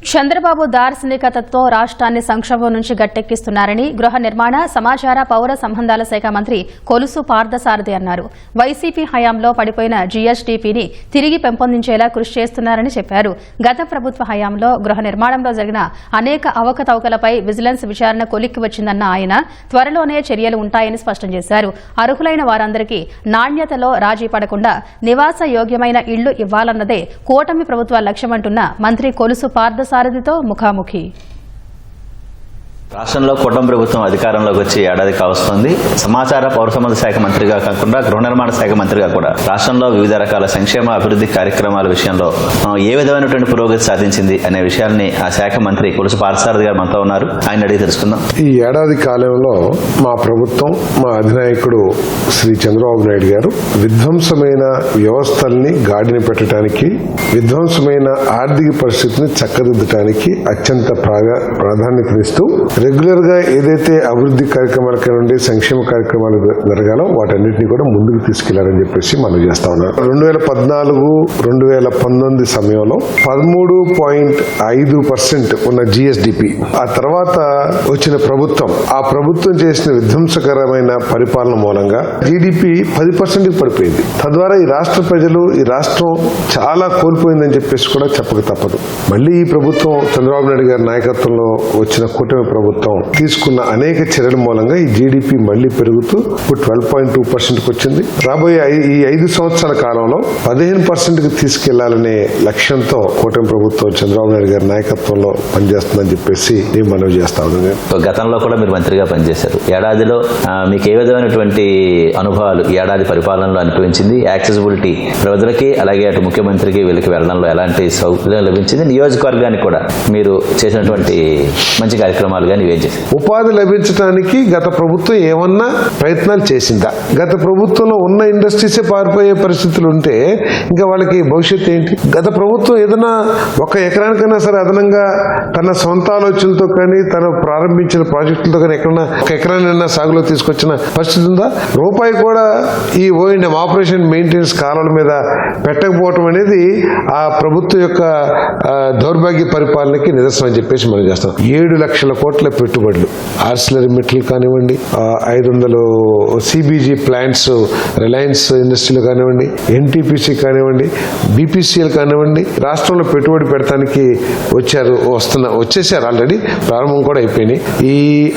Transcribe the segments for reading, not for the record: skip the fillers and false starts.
చంద్రబాబు దార్శనికతతో రాష్ట్రాన్ని సంక్షోభం నుంచి గట్టెక్కిస్తున్నారని గృహ నిర్మాణ సమాచార పౌర సంబంధాల శాఖ మంత్రి కొలుసు పార్థసారథి అన్నారు. వైసీపీ హయాంలో పడిపోయిన జీఎస్డీపీని తిరిగి పెంపొందించేలా కృషి చేస్తున్నారని చెప్పారు. గత ప్రభుత్వ హయాంలో గృహ నిర్మాణంలో జరిగిన అనేక అవకతవకలపై విజిలెన్స్ విచారణ కొలిక్కి వచ్చిందన్న ఆయన త్వరలోనే చర్యలు ఉంటాయని స్పష్టం చేశారు. అర్హులైన వారందరికీ నాణ్యతలో రాజీ పడకుండా నివాస యోగ్యమైన ఇళ్లు ఇవ్వాలన్నదే కూటమి ప్రభుత్వ లక్ష్యమంటున్న మంత్రి కొలుసు పార్థసారథితో ముఖాముఖి. రాష్ట్రంలో కూటమి ప్రభుత్వం అధికారంలోకి వచ్చి ఏడాది కావస్తోంది. సమాచార పౌర సంబంధ శాఖ మంత్రిగా కాకుండా గృహ నిర్మాణ శాఖ మంత్రిగా కూడా రాష్ట్రంలో వివిధ రకాల సంక్షేమ అభివృద్ధి కార్యక్రమాల విషయంలో ఏ విధమైనటువంటి పురోగతి సాధించింది అనే విషయాన్ని ఆ శాఖ మంత్రి కొలుసు పార్థసారథి గారు మనతో ఉన్నారు. ఆయన అడిగి తెలుసుకుందాం. ఈ ఏడాది కాలంలో మా ప్రభుత్వం, మా అధినాయకుడు శ్రీ చంద్రబాబు నాయుడు గారు విధ్వంసమైన వ్యవస్థల్ని గాడిని పెట్టడానికి, విధ్వంసమైన ఆర్థిక పరిస్థితిని చక్కదిద్దడానికి అత్యంత ప్రాధాన్యతనిస్తూ రెగ్యులర్ గా ఏదైతే అభివృద్ధి కార్యక్రమాల నుండి సంక్షేమ కార్యక్రమాలు జరగాలో వాటన్నిటిని కూడా ముందుకు తీసుకెళ్లారని చెప్పేసి మనం చేస్తా ఉన్నారు. 2014-2019 సమయంలో 13.5% ఉన్న జిఎస్డిపి, ఆ తర్వాత వచ్చిన ప్రభుత్వం, ఆ ప్రభుత్వం చేసిన విధ్వంసకరమైన పరిపాలన మూలంగా జీడిపి 10% పడిపోయింది. తద్వారా ఈ రాష్ట్ర ప్రజలు, ఈ రాష్ట్రం చాలా కోల్పోయిందని చెప్పేసి కూడా చెప్పక తప్పదు. మళ్ళీ ఈ ప్రభుత్వం చంద్రబాబు నాయుడు గారి నాయకత్వంలో వచ్చిన కూటమి ప్రభుత్వం తీసుకున్న అనేక చర్యల మూలంగా ఈ జీడిపి మళ్లీ పెరుగుతూ ఇప్పుడు 12.2% వచ్చింది. రాబోయే ఈ 5 సంవత్సరాల కాలంలో 15% తీసుకెళ్లాలనే లక్ష్యంతో కూటమి ప్రభుత్వం చంద్రబాబు నాయుడు గారి నాయకత్వంలో పనిచేస్తుందని చెప్పేసి నేను మనవి చేస్తా ఉన్నాను. గతంలో కూడా మీరు మంత్రిగా పనిచేశారు. ఏడాదిలో మీకు ఏ విధమైనటువంటి అనుభవాలు ఏడాది పరిపాలనలో అనిపించింది? యాక్సెసిబిలిటీ ప్రజలకి, అలాగే అటు ముఖ్యమంత్రికి వీళ్ళకి వెళ్లడంలో ఎలాంటి సౌకర్యం లభించింది? నియోజకవర్గానికి కూడా మీరు చేసినటువంటి మంచి కార్యక్రమాలు కానీ ఇవేం చేశారు? ఉపాధి లభించడానికి గత ప్రభుత్వం ఏమన్నా ప్రయత్నాలు చేసిందా? గత ప్రభుత్వంలో ఉన్న ఇండస్ట్రీసే పారిపోయే పరిస్థితులు ఉంటే ఇంకా వాళ్ళకి భవిష్యత్తు ఏంటి? గత ప్రభుత్వం ఏదైనా ఒక ఎకరానికైనా సరే అదనంగా తన సొంత ఆలోచనలతో కానీ, తను ప్రారంభించిన ప్రాజెక్టులతో కానీ ఎక్కడన్నా ఒక ఎకరానైనా సాగులో తీసుకొచ్చిన పరిస్థితి ఉందా? రూపాయి కూడా ఈ ఓఎండ్ఎం ఆపరేషన్ మెయింటెనెన్స్ కాలాల మీద పెట్టకపోవటం అనేది ఆ ప్రభుత్వం యొక్క దౌర్భాగ్య పరిపాలనకి నిదర్శనం అని చెప్పేసి మనం చేస్తాం. 7 లక్షల కోట్ల పెట్టుబడులు ఆర్సిలరీమెటల్ కానివ్వండి, 500 సిబిజీ ప్లాంట్స్ రిలయన్స్ ఇండస్ట్రీలు కానివ్వండి, ఎన్టీపీసీ కానివ్వండి, బీపీసీఎల్ కానివ్వండి, రాష్ట్రంలో పెట్టుబడి పెడతానికి వచ్చేసారు. ఆల్రెడీ ప్రారంభం కూడా అయిపోయినాయి. ఈ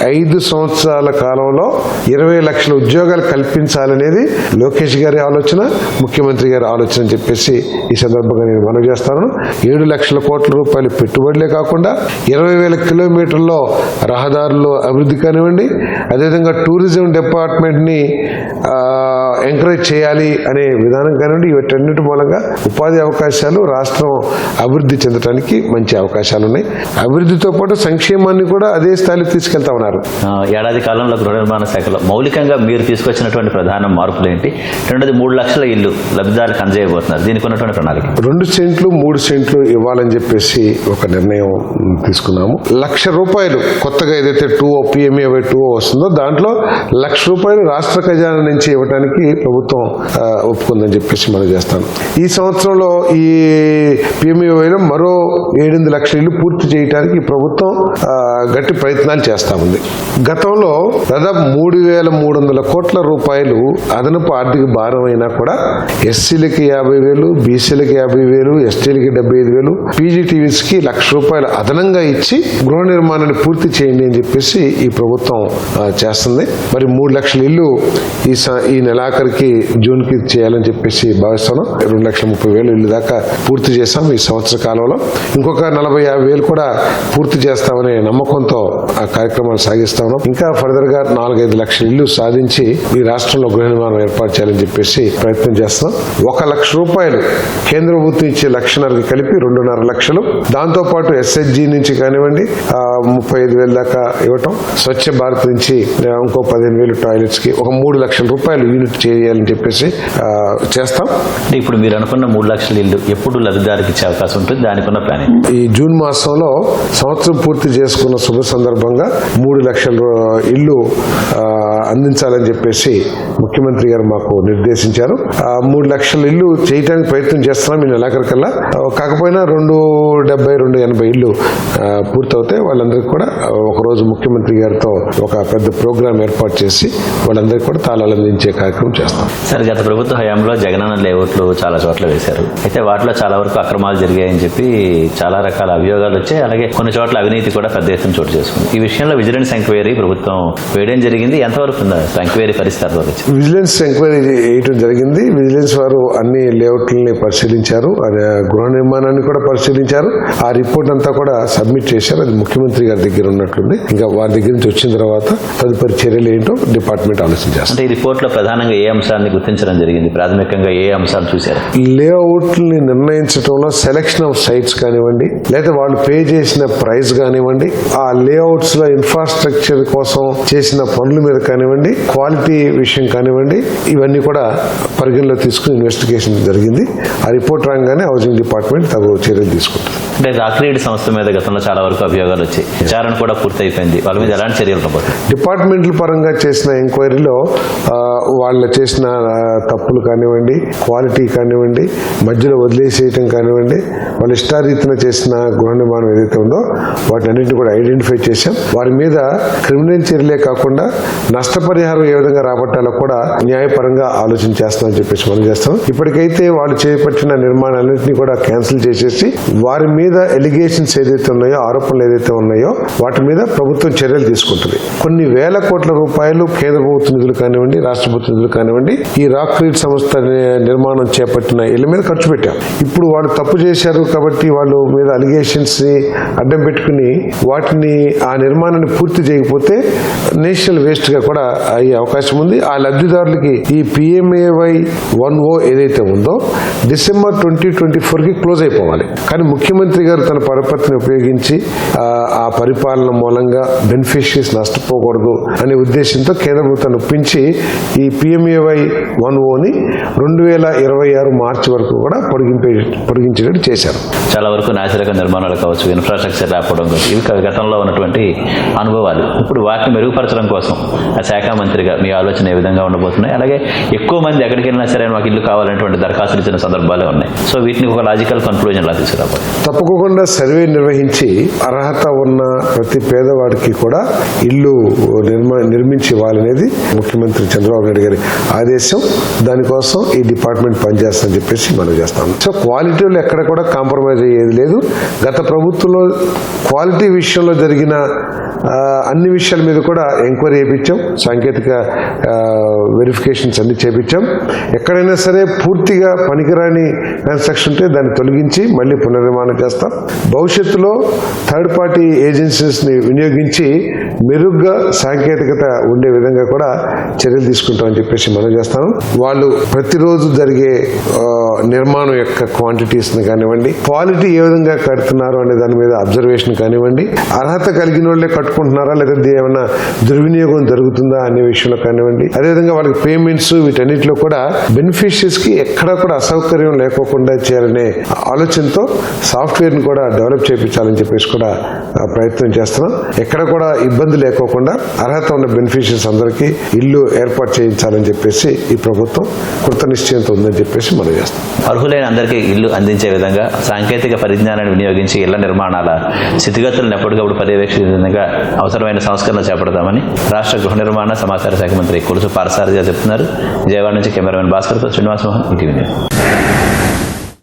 5 సంవత్సరాల కాలంలో 20 లక్షల ఉద్యోగాలు కల్పించాలనేది లోకేష్ గారి ఆలోచన, ముఖ్యమంత్రి గారి ఆలోచన అని చెప్పేసి ఈ సందర్భంగా నేను మనవి చేస్తాను. 7 లక్షల కోట్ల రూపాయలు పెట్టుబడులే కాకుండా 20,000 కిలోమీటర్లో రహదారులు అభివృద్ధి కానివ్వండి, అదేవిధంగా టూరిజం డిపార్ట్మెంట్ ని ఎంకరేజ్ చేయాలి అనే విధానం కానివ్వండి, వీటన్నిటి మూలంగా ఉపాధి అవకాశాలు, రాష్ట్రం అభివృద్ధి చెందడానికి మంచి అవకాశాలు ఉన్నాయి. అభివృద్ధితో పాటు సంక్షేమాన్ని కూడా అదే స్థాయిలో తీసుకెళ్తా ఉన్నారు. ఏడాది కాలంలో గృహ నిర్మాణ శాఖలో మౌలికంగా మీరు తీసుకొచ్చినటువంటి ప్రధాన మార్పులు ఏంటి? రెండోది 3 లక్షల ఇల్లు లబ్ధిదారులకు అందజేయబోతున్నారు. దీనికి ఉన్నటువంటి ప్రణాళిక 2 సెంట్లు 3 సెంట్లు ఇవ్వాలని చెప్పేసి ఒక నిర్ణయం తీసుకున్నాము. ₹1,00,000 కొత్తగా ఏదైతే 2 PMA 2 వస్తుందో దాంట్లో ₹1,00,000 రాష్ట్ర ఖజానా నుంచి ఇవ్వడానికి ప్రభుత్వం ఒప్పుకుందని చెప్పేసి మనం చేస్తాం. ఈ సంవత్సరంలో ఈ PMAలో మరో 8 లక్షల ఇల్లు పూర్తి చేయడానికి ప్రభుత్వం గట్టి ప్రయత్నాలు చేస్తా ఉంది. గతంలో దాదాపు 3,300 కోట్ల రూపాయలు అదనపు ఆర్థిక భారం అయినా కూడా ఎస్సీలకి 50,000, బీసీలకి 50,000, ఎస్టీలకి 75,000, పీజీటీవీస్కి ₹1,00,000 అదనంగా ఇచ్చి గృహ నిర్మాణాన్ని పూర్తి చేయండి అని చెప్పేసి ఈ ప్రభుత్వం చేస్తుంది. మరి 3 లక్షల ఇల్లు ఈ నెలాఖరికి జూన్కి చేయాలని చెప్పేసి భావిస్తున్నాం. 2,30,000 ఇల్లు దాకా పూర్తి చేస్తాం ఈ సంవత్సర కాలంలో. ఇంకొక 40,000-50,000 కూడా పూర్తి చేస్తామనే నమ్మకంతో ఆ కార్యక్రమాలు సాగిస్తా ఉన్నాం. ఇంకా ఫర్దర్ గా 4-5 లక్షల ఇల్లు సాధించి ఈ రాష్ట్రంలో గృహ నిర్మాణం ఏర్పాటు చేయాలని చెప్పేసి ప్రయత్నం చేస్తున్నాం. ₹1,00,000 కేంద్ర ప్రభుత్వం ఇచ్చే 1,50,000కి కలిపి 2.5 లక్షలు, దాంతో పాటు SHG నుంచి కానివ్వండి 35,000 15,000 దాకా ఇవ్వటం, స్వచ్ఛ భారత్ నుంచి ఇంకో 15,000 టాయిలెట్స్ కి ఒక 3 లక్షల రూపాయలు యూనిట్ చేయాలని చెప్పేసి చేస్తాం. అంటే ఇప్పుడు మీరు అనుకున్న 3 లక్షల ఇల్లు ఎప్పుడు లబ్ధిదారికి ఇచ్చే అవకాశం ఉంటుంది? దానికి ఉన్న ప్లాన్ ఈ జూన్ మాసంలో సంవత్సరం పూర్తి చేసుకున్న శుభ సందర్భంగా 3 లక్షల ఇల్లు అందించాలని చెప్పేసి ముఖ్యమంత్రి గారు మాకు నిర్దేశించారు. 3 లక్షల ఇల్లు చేయడానికి ప్రయత్నం చేస్తున్నాం ఈ నెలాఖరికల్లా. కాకపోయినా 270-280 ఇల్లు పూర్తవుతాయి. వాళ్ళందరికీ కూడా ఒకరోజు ముఖ్యమంత్రి గారితో ఒక పెద్ద ప్రోగ్రాం ఏర్పాటు చేసి వాళ్ళందరికీ కూడా తాళాలు అందించే కార్యక్రమం చేస్తాం. సార్, గత ప్రభుత్వ హయాంలో జగనన్న లేఅవుట్లు చాలా చోట్ల వేశారు. అయితే వాటిలో చాలా వరకు అక్రమాలు జరిగాయని చెప్పి చాలా రకాల అభియోగాలు వచ్చాయి. అలాగే కొన్ని చోట్ల అవినీతి కూడా పెద్ద ఎత్తున చోటు చేసుకుంది. ఈ విషయంలో విజిలెన్స్ ఎంక్వైరీ ప్రభుత్వం వేయడం జరిగింది. ఎంతవరకు ఉందా ఎంక్వైరీ పరిస్థితి? విజిలెన్స్ ఎంక్వైరీ వేయడం జరిగింది. విజిలెన్స్ వారు అన్ని లేఅవుట్లని పరిశీలించారు, గృహ నిర్మాణాన్ని కూడా పరిశీలించారు. ఆ రిపోర్ట్ అంతా కూడా సబ్మిట్ చేశారు. అది ముఖ్యమంత్రి గారి దగ్గర ఉన్నట్లుంది. ఇంకా వారి దగ్గర నుంచి వచ్చిన తర్వాత తదుపరి చర్యలు ఏంటో డిపార్ట్మెంట్ ఆలోచించారు. అంటే ఈ రిపోర్ట్ లో ప్రధానంగా ఏ అంశాన్ని గుర్తించడం జరిగింది? ప్రాథమికంగా ఏ అంశాలు చూశారు? లేఅవుట్ని నిర్ణయించడంలో సెలెక్షన్ ఆఫ్ సైట్స్ కానివ్వండి, లేదా వాళ్ళు పే చేసిన ప్రైస్ కానివ్వండి, ఆ లేఅవుట్స్ లో ఇన్ఫ్రాస్ట్రక్చర్ కోసం చేసిన పనుల మీద కానివ్వండి, క్వాలిటీ విషయం కానివ్వండి, ఇవన్నీ కూడా పరిగణలో తీసుకుని ఇన్వెస్టిగేషన్ జరిగింది. ఆ రిపోర్ట్ రాగానే హౌసింగ్ డిపార్ట్మెంట్ తగు చర్యలు తీసుకుంటుంది. అంటే రాక్రీడ్ సంస్థ మీద గతంలో చాలా వరకు అభియోగాలు వచ్చాయి. విచారణ కూడా పూర్తయిపోయింది. వాళ్ళ మీద ఎలాంటి చర్యలు రాబోతుంది? డిపార్ట్మెంట్ల పరంగా చేసిన ఎంక్వైరీలో వాళ్ళు చేసిన తప్పులు కానివ్వండి, క్వాలిటీ కానివ్వండి, మధ్యలో వదిలేసేయటం కానివ్వండి, వాళ్ళు ఇష్టారీతిన చేసిన గృహ నిర్మాణం ఏదైతే ఉందో వాటన్నింటినీ కూడా ఐడెంటిఫై చేశాం. వారి మీద క్రిమినల్ చర్యలే కాకుండా నష్టపరిహారం ఏ విధంగా రాబట్టాలో కూడా న్యాయపరంగా ఆలోచన చేస్తామని చెప్పేసి మనం చేస్తాం. ఇప్పటికైతే వాళ్ళు చేపట్టిన నిర్మాణాలన్నింటినీ కూడా క్యాన్సిల్ చేసేసి వారి మీద ఎలిగేషన్స్ ఏదైతే ఉన్నాయో, ఆరోపణలు ఏదైతే ఉన్నాయో వాటి మీద ప్రభుత్వం చర్యలు తీసుకుంటుంది. కొన్ని వేల కోట్ల రూపాయలు కేంద్ర ప్రభుత్వ నిధులు కానివ్వండి, రాష్ట్ర ప్రభుత్వ నిధులు కానివ్వండి, ఈ రాక్రీడ్ సంస్థ నిర్మాణం చేపట్టిన ఇళ్ల మీద ఖర్చు పెట్టాం. ఇప్పుడు వాళ్ళు తప్పు చేశారు కాబట్టి వాళ్ళు మీద అలిగేషన్స్ ని అడ్డం పెట్టుకుని వాటిని ఆ నిర్మాణాన్ని పూర్తి చేయకపోతే నేషనల్ వేస్ట్ గా కూడా అయ్యే అవకాశం ఉంది. ఆ లబ్ధిదారులకి ఈ PMAY 1O ఏదైతే ఉందో డిసెంబర్ 2024కి క్లోజ్ అయిపోవాలి. కానీ ముఖ్యమంత్రి గారు తన పరపతిని ఉపయోగించి ఆ పరిపాలన మూలంగా బెనిఫిషరీస్ నష్టపోకూడదు అనే ఉద్దేశంతో కేంద్ర ప్రభుత్వాన్ని ఒప్పించి ఈ PMAY 1Oని 2026 మార్చి వరకు కూడా పొడిగించేటట్టు చేశారు. చాలా వరకు నాసిరక నిర్మాణాలు కావచ్చు, ఇన్ఫ్రాస్ట్రక్చర్ లేకపోవడం కావచ్చు, ఇవి గతంలో ఉన్నటువంటి అనుభవాలు. ఇప్పుడు వాటిని మెరుగుపరచడం కోసం ఆ శాఖ మంత్రిగా మీ ఆలోచన ఏ విధంగా ఉండబోతున్నాయి? అలాగే ఎక్కువ మంది ఎక్కడికి వెళ్ళినా సరే మాకు ఇల్లు కావాలనేటువంటి దరఖాస్తులు ఇచ్చిన సందర్భాలే ఉన్నాయి. సో వీటిని ఒక లాజికల్ కన్క్లూజన్ లా తీసుకురావాలి. తప్పకుండా సర్వే నిర్వహించి అర్హత ఉన్న ప్రతి పేదవాడికి కూడా ఇల్లు నిర్మించి ఇవ్వాలనేది ముఖ్యమంత్రి చంద్రబాబు నాయుడు గారి ఆదేశం. దానికోసం ఈ డిపార్ట్మెంట్ పనిచేస్తుందని చెప్పేసి మనం చేస్తాం. సో క్వాలిటీలో ఎక్కడ కూడా కాంప్రమైజ్ అయ్యేది లేదు. గత ప్రభుత్వంలో క్వాలిటీ విషయంలో జరిగిన అన్ని విషయాల మీద కూడా ఎంక్వైరీ చేయించాం, సాంకేతిక వెరిఫికేషన్స్ అన్ని చేయించాం. ఎక్కడైనా సరే పూర్తిగా పనికిరాని కన్స్ట్రక్షన్ ఉంటే దాన్ని తొలగించి మళ్ళీ పునర్నిర్మాణం చేస్తాం. భవిష్యత్తులో థర్డ్ పార్టీ ఏజెన్సీస్ని వినియోగించి మెరుగ్గా సాంకేతికత ఉండే విధంగా కూడా చర్యలు తీసుకుంటామని చెప్పేసి మనం చేస్తాం. వాళ్ళు ప్రతిరోజు జరిగే నిర్మాణం యొక్క క్వాంటిటీస్ని కానివ్వండి, క్వాలిటీ ఏ విధంగా కడుతున్నారు అనే దాని మీద అబ్జర్వేషన్ కానివ్వండి, అర్హత కలిగిన వాళ్ళే కట్టుకుంటున్నారా లేదా ఏమైనా దుర్వినియోగం జరుగుతుందా అనే విషయంలో కానివ్వండి, అదేవిధంగా వాళ్ళకి పేమెంట్స్ వీటన్నిటిలో కూడా బెనిఫిషరీస్ కి ఎక్కడా కూడా అసౌకర్యం లేకోకుండా చేయాలనే ఆలోచనతో సాఫ్ట్వేర్ ని కూడా డెవలప్ చేయించాలని చెప్పేసి కూడా ప్రయత్నం చేస్తున్నాం. ఎక్కడ కూడా ఇబ్బంది లేకోకుండా అర్హత ఉన్న బెనిఫిషరీస్ అందరికీ ఇల్లు ఏర్పాటు చేయించాలని చెప్పేసి ఈ ప్రభుత్వం కృత నిశ్చయంతో ఉందని చెప్పేసి మనం చేస్తాం. అర్హులైన అందరికీ ఇల్లు అందించే విధంగా సాంకేతిక పరిజ్ఞానాన్ని వినియోగించి ఇళ్ల నిర్మాణాల స్థితిగతులను ఎప్పటికప్పుడు పర్యవేక్షించే విధంగా అవసరమైన సంస్కరణ చేపడతామని రాష్ట్ర గృహ నిర్మాణ సమాచార శాఖ మంత్రి కొలుసు పార్థసారథి చెప్తున్నారు. విజయవాడ నుంచి కెమెరామెన్ భాస్కర్తో శ్రీనివాస్ మోహన్, ఈటీవీ న్యూస్.